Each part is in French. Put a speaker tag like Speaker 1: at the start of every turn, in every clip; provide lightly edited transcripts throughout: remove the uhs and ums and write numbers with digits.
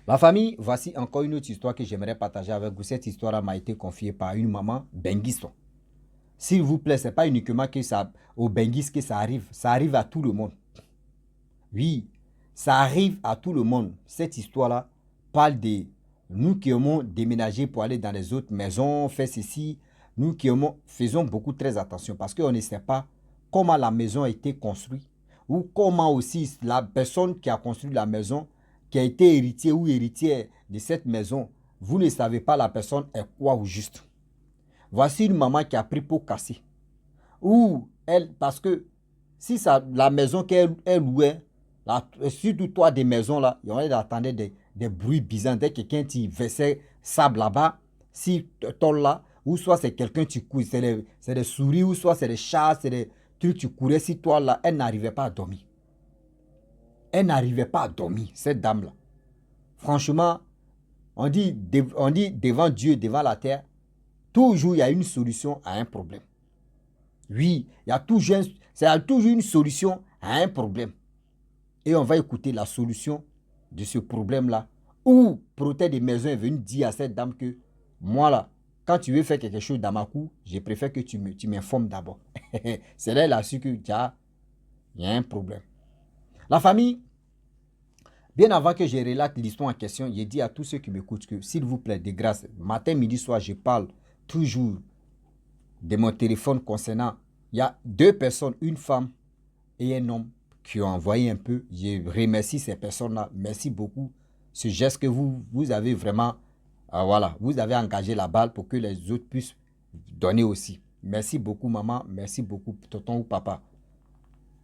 Speaker 1: La famille, voici encore une autre histoire que j'aimerais partager avec vous. Cette histoire m'a été confiée par une maman benguiste. S'il vous plaît, ce n'est pas uniquement que ça, aux benguistes que ça arrive à tout le monde. Oui, ça arrive à tout le monde. Cette histoire-là parle de nous qui aimons déménager pour aller dans les autres maisons, faire ceci. Nous qui aimons, faisons beaucoup très attention parce qu'on ne sait pas comment la maison a été construite ou comment aussi la personne qui a construit la maison, qui a été héritier ou héritière de cette maison, vous ne savez pas la personne est quoi au juste. Voici une maman qui a pris pour casser. Ou elle, parce que si ça, la maison qu'elle louait, surtout toi des maisons là, on attendait des bruits bizarres. Dès que quelqu'un qui versait sable là-bas, si tol là, ou soit c'est quelqu'un qui court, c'est des souris, ou soit c'est des chats, c'est des trucs qui couraient si toi là, elle n'arrivait pas à dormir. Elle n'arrivait pas à dormir, cette dame-là. Franchement, on dit devant Dieu, devant la terre, toujours il y a une solution à un problème. Oui, toujours une solution à un problème. Et on va écouter la solution de ce problème-là. Ou Protet des maisons est venu dire à cette dame que moi là, quand tu veux faire quelque chose dans ma cour, je préfère que tu m'informes d'abord. C'est là elle a su qu'il y a un problème. La famille, bien avant que je relate l'histoire en question, j'ai dit à tous ceux qui m'écoutent que s'il vous plaît, de grâce, matin, midi, soir, je parle toujours de mon téléphone concernant. Il y a deux personnes, une femme et un homme qui ont envoyé un peu. Je remercie ces personnes-là. Merci beaucoup. Ce geste que vous avez vraiment, voilà, vous avez engagé la balle pour que les autres puissent donner aussi. Merci beaucoup, maman. Merci beaucoup, tonton ou papa.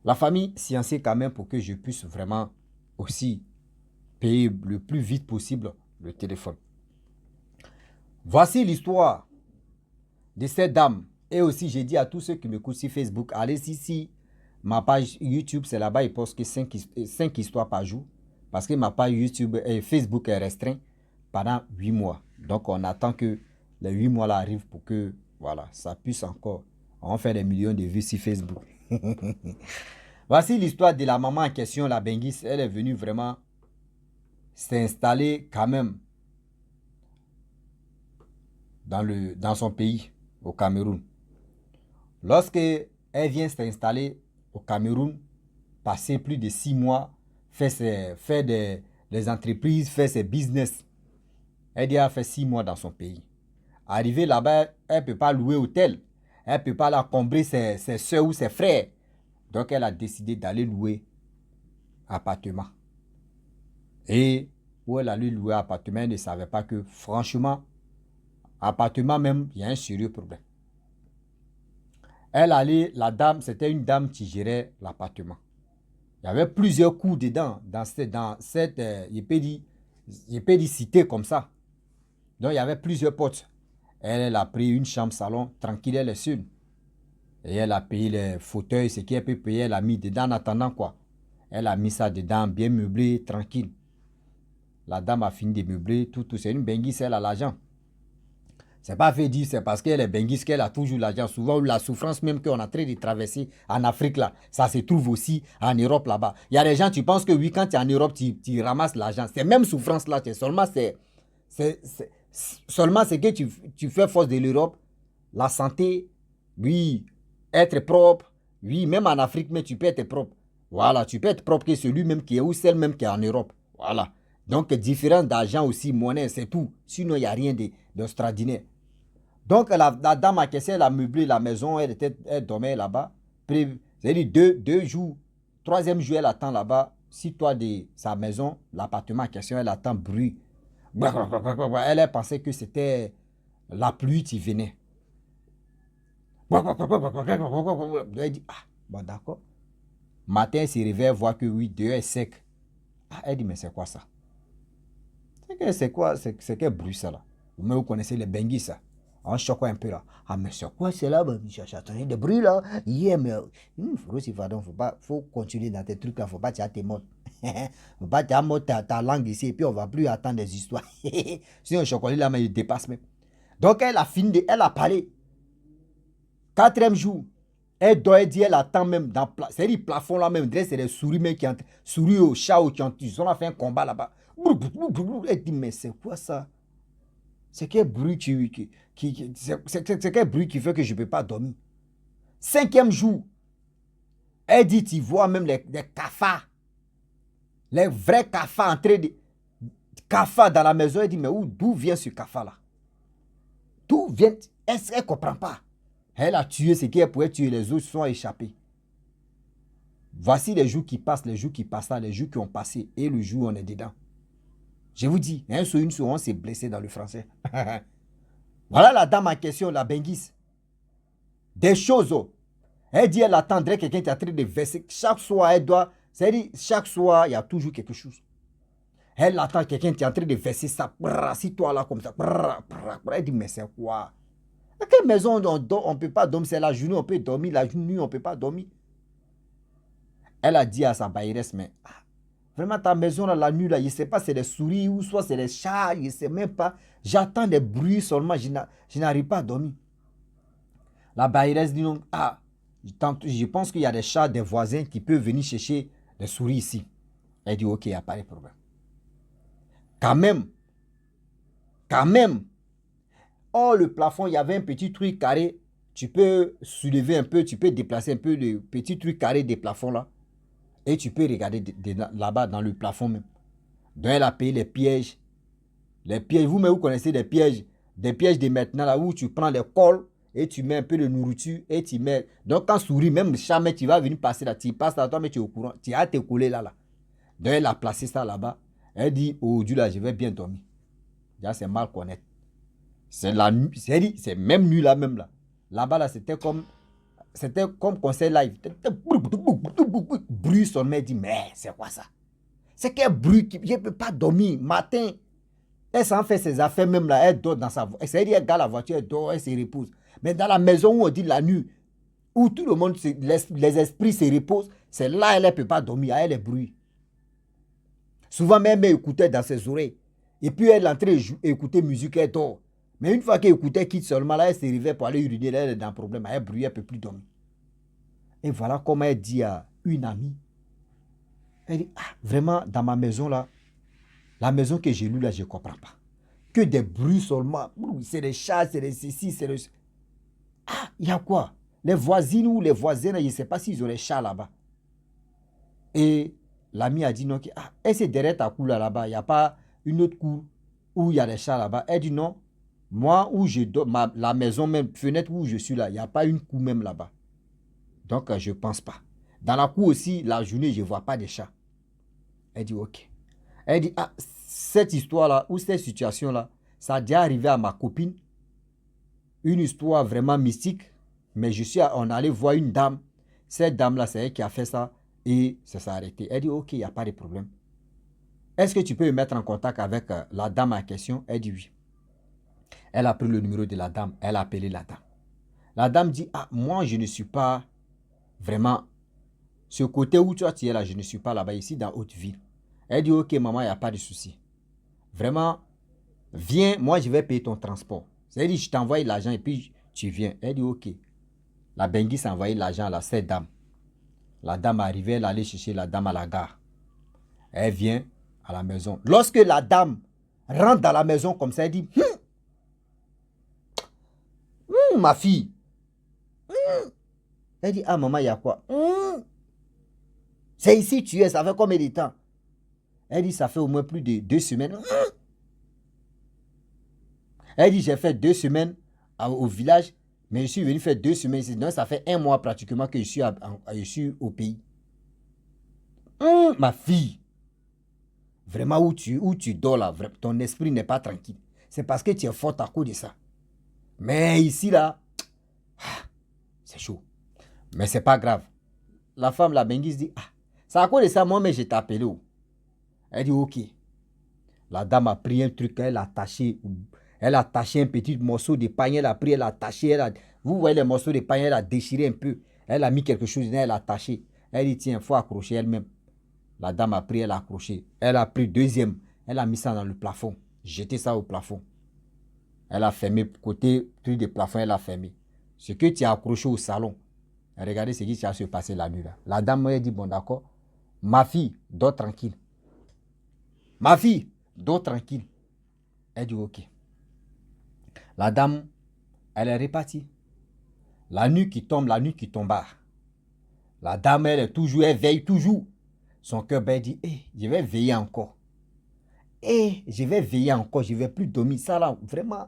Speaker 1: La famille sciencée quand même pour que je puisse vraiment aussi payer le plus vite possible le téléphone. Voici l'histoire de cette dame. Et aussi, j'ai dit à tous ceux qui m'écoutent sur Facebook, allez ici. Ma page YouTube, c'est là-bas, il poste que 5 histoires par jour. Parce que ma page YouTube et Facebook est restreinte pendant 8 mois. Donc, on attend que les 8 mois là arrivent pour que, voilà, ça puisse encore. On fait des millions de vues sur Facebook. Voici l'histoire de la maman en question, la Benguis. Elle est venue vraiment s'installer quand même dans son pays, au Cameroun. Lorsque elle vient s'installer au Cameroun, passer plus de 6 mois, faire des entreprises, faire ses business. Elle dit qu'elle a fait 6 mois dans son pays. Arrivée là-bas, elle ne peut pas louer hôtel. Elle ne peut pas la combler ses soeurs ou ses frères. Donc elle a décidé d'aller louer appartement. Et où elle allait louer appartement, elle ne savait pas que franchement, appartement même, il y a un sérieux problème. Elle allait, la dame, c'était une dame qui gérait l'appartement. Il y avait plusieurs coups dedans, dans cette je peux dire cité comme ça. Donc, il y avait plusieurs portes. Elle a pris une chambre salon, tranquille, elle est seule. Et elle a payé les fauteuils, ce qu'elle peut payer, elle a mis dedans en attendant quoi. Elle a mis ça dedans, bien meublé, tranquille. La dame a fini de meubler, tout. C'est une benguisse, elle a l'argent. C'est pas fait dire, c'est parce qu'elle est benguisse qu'elle a toujours l'argent. Souvent, la souffrance même qu'on est en train de traverser en Afrique, là, ça se trouve aussi en Europe, là-bas. Il y a des gens, tu penses que oui, quand tu es en Europe, tu ramasses l'argent. C'est même souffrance-là, seulement c'est que tu fais force de l'Europe, la santé, oui, être propre, oui, même en Afrique, mais tu peux être propre. Voilà, tu peux être propre que celui même qui est ou celle même qui est en Europe. Voilà. Donc, différence d'argent aussi, monnaie, c'est tout. Sinon, il n'y a rien d'extraordinaire. Donc, la dame a caissé, elle a meublé la maison, elle dormait là-bas. C'est-à-dire deux jours, troisième jour, elle attend là-bas. Si toi de sa maison, l'appartement en question, elle attend bruit. Elle a pensé que c'était la pluie qui venait. Elle dit, ah, bon d'accord. Matin, elle se réveille, voit que oui, dehors est sec. Ah, elle dit, mais c'est quoi ça? C'est quoi, c'est quel bruit ça là? Vous connaissez les benguis ça? On choque un peu là. Ah, mais c'est quoi c'est là? J'entendais des bruits là. Yeah, mais faut continuer dans tes trucs là. Faut pas tirer tes mots. Faut pas tirer ta langue ici. Et puis on va plus attendre des histoires. Sinon, le chocolat là, mais il dépasse même. Donc elle a fini, elle a parlé. Quatrième jour, elle doit dire, elle attend même dans c'est-à-dire plafond là même. C'est des souris même qui ont souris au chat ou qui ont fait un combat là-bas. Elle dit, mais c'est quoi ça? C'est quel bruit c'est quel bruit qui fait que je ne peux pas dormir? 5e jour, elle dit, tu vois même les cafards, les vrais cafards en train de... Cafard dans la maison, elle dit, mais d'où vient ce cafard-là? D'où vient... Elle ne comprend pas. Elle a tué ce qu'elle pouvait tuer, les autres sont échappés. Voici les jours qui passent, les jours qui passent là, les jours qui ont passé, et le jour où on est dedans. Je vous dis, un sur une sur on s'est blessé dans le français. Voilà la dame en question, la Benguis. Des choses. Oh. Elle dit, elle attendrait quelqu'un qui est en train de verser. Chaque soir, elle doit... C'est-à-dire, chaque soir, il y a toujours quelque chose. Elle attend quelqu'un qui est en train de verser ça. Assis-toi là comme ça. Elle dit, mais c'est quoi? À quelle maison on ne peut pas dormir? C'est la journée, on peut dormir. La nuit, on ne peut pas dormir. Elle a dit à sa bailleresse, mais vraiment ta maison là, la nuit là, je ne sais pas, c'est des souris ou soit c'est des chats, je ne sais même pas. J'entends des bruits seulement, je n'arrive pas à dormir. La bailleresse dit non, je pense qu'il y a des chats, des voisins qui peuvent venir chercher des souris ici. Elle dit, ok, il n'y a pas de problème. Quand même. Oh, le plafond, il y avait un petit truc carré. Tu peux soulever un peu, tu peux déplacer un peu le petit truc carré des plafonds là. Et tu peux regarder là-bas dans le plafond même. Donc elle a payé les pièges. Les pièges, vous connaissez des pièges de maintenant là où tu prends les cols et tu mets un peu de nourriture et tu mets. Donc quand souris, même jamais tu vas venir passer là. Tu passes là, toi, mais tu es au courant. Tu as te collé là. Donc elle a placé ça là-bas. Elle dit, oh Dieu là, je vais bien dormir. Là, c'est mal connaître. C'est la nuit, c'est même nuit là même là. Là-bas là, c'était comme conseil live. Bruit sonne, elle dit, mais c'est quoi ça? C'est quel bruit? Je ne peux pas dormir. Matin, elle s'en fait ses affaires même là, elle dort dans sa voiture. C'est-à-dire, elle garde la voiture, elle dort, elle se repose. Mais dans la maison où on dit la nuit, où tout le monde, les esprits se reposent, c'est là elle ne peut pas dormir, elle est bruit. Souvent même, elle écoutait dans ses oreilles. Et puis elle entrait écouter musique, elle dort. Mais une fois qu'elle écoutait quitte seulement, là, elle se réveille pour aller uriner, elle est dans le problème, elle brûle, elle ne peut plus dormir. Et voilà comment elle dit à une amie. Elle dit, vraiment, dans ma maison là, la maison que j'ai lue là, je ne comprends pas. Que des bruits seulement. C'est des chats, c'est des ceci, c'est des... Il y a quoi? Les voisines ou les voisins, je ne sais pas s'ils ont les chats là-bas. Et l'ami a dit non. Et c'est derrière ta cour là-bas. Il n'y a pas une autre cour où il y a des chats là-bas. Elle dit non. Moi, où je dors, la maison même, fenêtre où je suis là, il n'y a pas une cour même là-bas. Donc, je ne pense pas. Dans la cour aussi, la journée, je ne vois pas de chats. Elle dit ok. Elle dit, cette histoire-là, ou cette situation-là, ça a déjà arrivé à ma copine. Une histoire vraiment mystique. Mais on allait voir une dame. Cette dame-là, c'est elle qui a fait ça. Et ça s'est arrêté. Elle dit, ok, il n'y a pas de problème. Est-ce que tu peux me mettre en contact avec la dame en question? Elle dit oui. Elle a pris le numéro de la dame. Elle a appelé la dame. La dame dit, moi, je ne suis pas vraiment... Ce côté où tu es là, je ne suis pas là-bas, ici dans Haute-Ville. Elle dit, ok, maman, il n'y a pas de souci. Vraiment, viens, moi, je vais payer ton transport. C'est-à-dire, je t'envoie l'argent et puis tu viens. Elle dit, ok. La Benguis a envoyé l'argent à cette dame. La dame est arrivée, elle allait chercher la dame à la gare. Elle vient à la maison. Lorsque la dame rentre dans la maison comme ça, elle dit, ma fille. Elle dit, maman, il y a quoi? C'est ici tu es, ça fait combien de temps? Elle dit, ça fait au moins plus de 2 semaines. Elle dit, j'ai fait 2 semaines au village, mais je suis venu faire 2 semaines ici. Donc, ça fait 1 mois pratiquement que je suis au pays. Ma fille, vraiment où tu dors là, ton esprit n'est pas tranquille. C'est parce que tu es forte à cause de ça. Mais ici là, c'est chaud. Mais c'est pas grave. La femme, la Benguise dit, c'est à cause de ça, moi, mais je t'ai appelé. Elle dit, ok. La dame a pris un truc, elle a attaché un petit morceau de pain, elle a pris, elle a attaché, vous voyez les morceaux de pain, elle a déchiré un peu, elle a mis quelque chose dedans, elle a attaché. Elle dit, tiens, il faut accrocher elle-même. La dame a pris, elle a accroché. Elle a pris deuxième, elle a mis ça dans le plafond, jeté ça au plafond. Elle a fermé, côté truc de plafond, elle a fermé. Ce que tu as accroché au salon, regardez ce qui s'est se passer la nuit là. La dame m'a dit, bon d'accord, ma fille, dors tranquille. Ma fille, dors tranquille. Elle dit ok. La dame, elle est repartie. La nuit qui tombe, la nuit qui tomba. La dame, elle est toujours, elle veille toujours. Son cœur ben dit, je vais veiller encore. Je vais veiller encore, je ne vais plus dormir. Ça là, vraiment,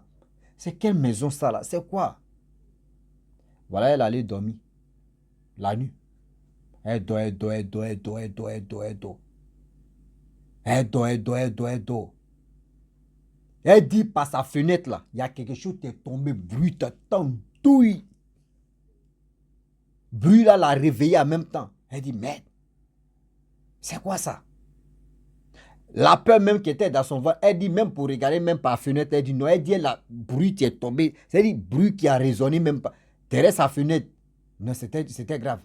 Speaker 1: c'est quelle maison ça là? C'est quoi? Voilà, elle allait dormir. La nuit. Elle dort, elle dort, elle dort, elle dort, elle dort, elle dort, elle dort. Elle dort, elle dort, elle dort, elle dort. Elle dit par sa fenêtre là, il y a quelque chose qui est tombé, bruit, douille. Bruit là l'a réveillée en même temps. Elle dit, merde, c'est quoi ça? La peur même qui était dans son ventre, elle dit même pour regarder même par la fenêtre, elle dit non, elle dit la bruit qui est tombé, c'est-à-dire bruit qui a résonné même pas. Derrière sa fenêtre, non, c'était grave.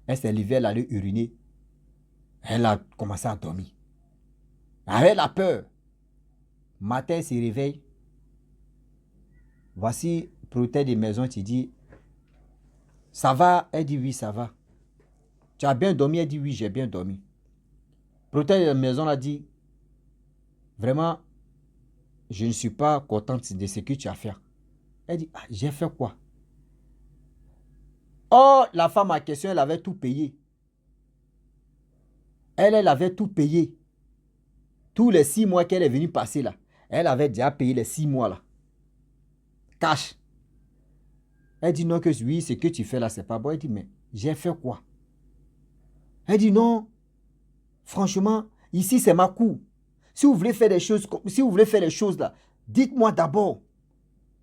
Speaker 1: Elle s'est levée, elle allait uriner. Elle a commencé à dormir. Avec la peur. Matin, elle se réveille. Voici, protège des maisons, tu dis, ça va? Elle dit oui, ça va. Tu as bien dormi? Elle dit oui, j'ai bien dormi. Protège de la maison a dit, vraiment, je ne suis pas contente de ce que tu as fait. Elle dit, j'ai fait quoi? Oh, la femme en question, elle avait tout payé. Elle avait tout payé. Tous les 6 mois qu'elle est venue passer là, elle avait déjà payé les 6 mois là. Cash. Elle dit non, que oui, ce que tu fais là, c'est pas bon. Elle dit, mais j'ai fait quoi? Elle dit non, franchement, ici c'est ma cour. Si vous voulez faire des choses, si vous voulez faire les choses là, dites-moi d'abord.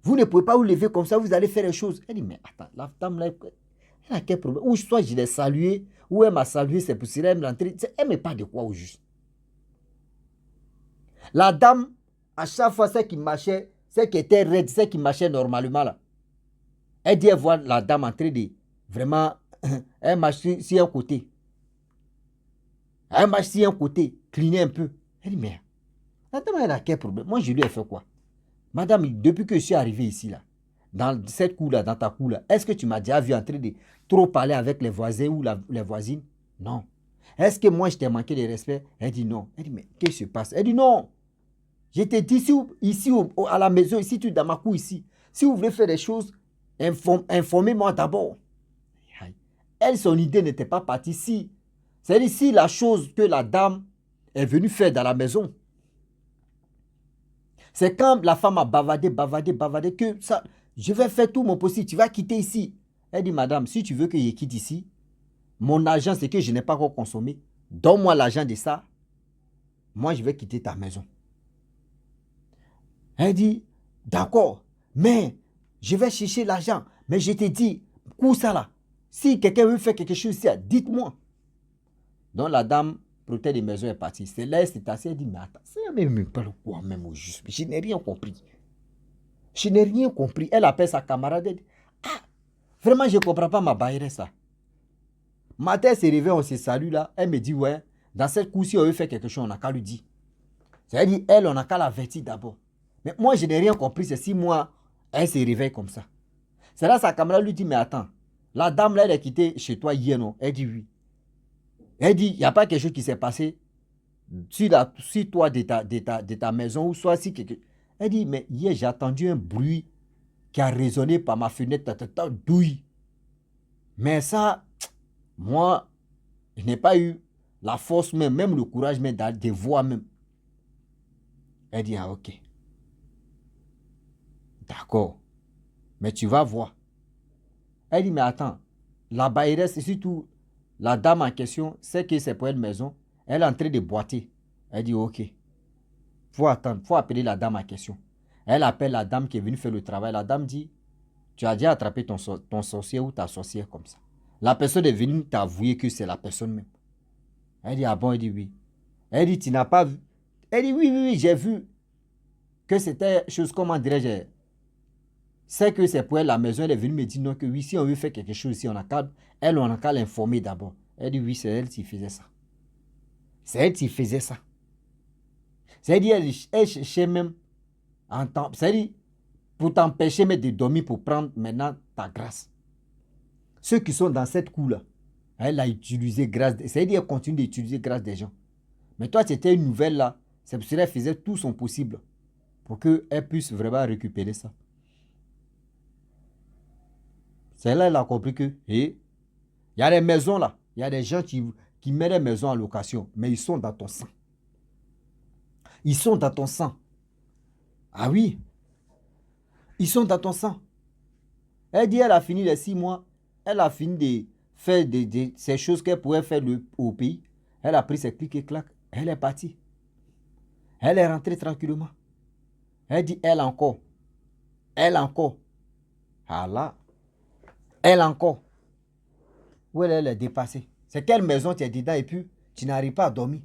Speaker 1: Vous ne pouvez pas vous lever comme ça, vous allez faire les choses. Elle dit, mais attends, la dame là, elle a quel problème? Ou soit je l'ai salué, ou elle m'a salué, c'est pour cela qu'elle m'entraîne. Elle ne met pas de quoi au juste. La dame, à chaque fois, celle qui marchait, celle qui était raide, celle qui marchait normalement là, elle dit, elle voit la dame en train de vraiment, elle marche sur un côté. Elle marche sur un côté, cligner un peu. Elle dit, mais la dame, elle a quel problème? Moi, je lui ai fait quoi? Madame, depuis que je suis arrivé ici, là, dans cette cour-là, dans ta cour-là, est-ce que tu m'as déjà vu en train de trop parler avec les voisins ou les voisines? Non. Est-ce que moi, je t'ai manqué de respect? Elle dit non. Elle dit, mais qu'est-ce qui se passe? Elle dit non. Je t'ai dit ici à la maison, ici, dans ma cour, ici. Si vous voulez faire des choses, informez-moi d'abord. Elle, son idée n'était pas partie ici. C'est ici la chose que la dame est venue faire dans la maison. C'est quand la femme a bavardé que ça, je vais faire tout mon possible, tu vas quitter ici. Elle dit, madame, si tu veux que je quitte ici, mon argent, c'est que je n'ai pas encore consommé. Donne-moi l'argent de ça. Moi, je vais quitter ta maison. Elle dit, d'accord, mais je vais chercher l'argent. Mais je t'ai dit, où ça là? Si quelqu'un veut faire quelque chose ici, dites-moi. Donc la dame, protège des maisons, est partie. C'est là, c'est assez, elle dit, mais attends, ça me parle quoi même au juste? Je n'ai rien compris. Je n'ai rien compris. Elle appelle sa camarade, elle dit, ah, vraiment, je ne comprends pas ma bailleuse ça. Matin, elle s'est réveillée, on se salue là. Elle me dit, ouais, dans cette cour, si on veut faire quelque chose, on n'a qu'à lui dire. C'est-à-dire, elle, on n'a qu'à l'avertir d'abord. Mais moi, je n'ai rien compris. C'est 6 mois, elle se réveille comme ça. C'est là, sa camarade lui dit, mais attends, la dame là, elle est quittée chez toi hier, non? Elle dit oui. Elle dit, il n'y a pas quelque chose qui s'est passé si toi de ta maison ou soit si quelque... Elle dit, mais hier, j'ai entendu un bruit qui a résonné par ma fenêtre, douille. Mais ça, moi, je n'ai pas eu la force même le courage même de voir même. Elle dit, ah ok. D'accord. Mais tu vas voir. Elle dit, mais attends, la bailleresse, et surtout la dame en question, sait que c'est pour une maison. Elle est en train de boiter. Elle dit, ok. Faut attendre, faut appeler la dame en question. Elle appelle la dame qui est venue faire le travail. La dame dit, tu as déjà attrapé ton sorcier ou ta sorcière comme ça. La personne est venue t'avouer que c'est la personne même. Elle dit, ah bon? Elle dit, oui. Elle dit, tu n'as pas vu? Elle dit, oui, j'ai vu que c'était chose, comment dirais-je, c'est que c'est pour elle la maison. Elle est venue me dire non, que oui, si on veut faire quelque chose ici, on a qu'à l'informer d'abord. Elle dit, oui, c'est elle qui faisait ça. C'est elle qui faisait ça. C'est-à-dire, elle cherchait même, c'est-à-dire, pour t'empêcher même de dormir, pour prendre maintenant ta grâce. Ceux qui sont dans cette cour-là, elle a utilisé grâce, c'est-à-dire, elle continue d'utiliser grâce des gens. Mais toi, c'était une nouvelle là. C'est pour cela qu'elle faisait tout son possible pour qu'elle puisse vraiment récupérer ça. C'est là qu'elle a compris que, il y a des maisons là. Il y a des gens qui mettent des maisons en location, mais ils sont dans ton sang. Ils sont dans ton sang. Ah oui, ils sont dans ton sang. Elle dit elle a fini les 6 mois. Elle a fini de faire ces choses qu'elle pouvait faire au pays. Elle a pris ses clics et claques. Elle est partie. Elle est rentrée tranquillement. Elle dit elle encore. Elle encore. Ah là. Elle encore. Où elle est dépassée. C'est quelle maison tu es dedans et puis tu n'arrives pas à dormir.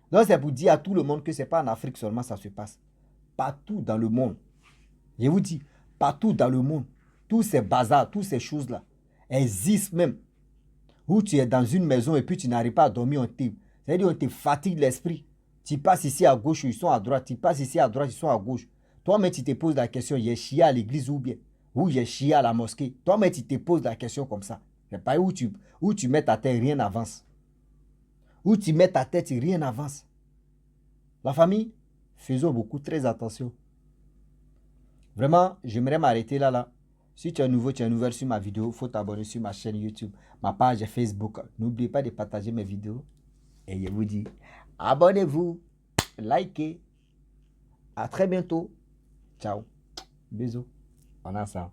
Speaker 1: Donc c'est pour dire à tout le monde que ce n'est pas en Afrique seulement ça se passe. Partout dans le monde. Je vous dis, partout dans le monde. Tous ces bazars, toutes ces choses-là existent même. Où tu es dans une maison et puis tu n'arrives pas à dormir, c'est-à-dire on te fatigue l'esprit. Tu passes ici à gauche, ils sont à droite. Tu passes ici à droite, ils sont à gauche. Toi-même, tu te poses la question, j'ai chié à l'église ou bien, ou j'ai chié à la mosquée. Toi-même, tu te poses la question comme ça. C'est pas où tu mets ta tête, rien n'avance. Où tu mets ta tête, rien n'avance. La famille, faisons beaucoup, très attention. Vraiment, j'aimerais m'arrêter là. Si tu es nouveau, tu es nouvelle sur ma vidéo, il faut t'abonner sur ma chaîne YouTube, ma page Facebook. N'oubliez pas de partager mes vidéos. Et je vous dis, abonnez-vous, likez. À très bientôt. Ciao. Bisous. On a ça.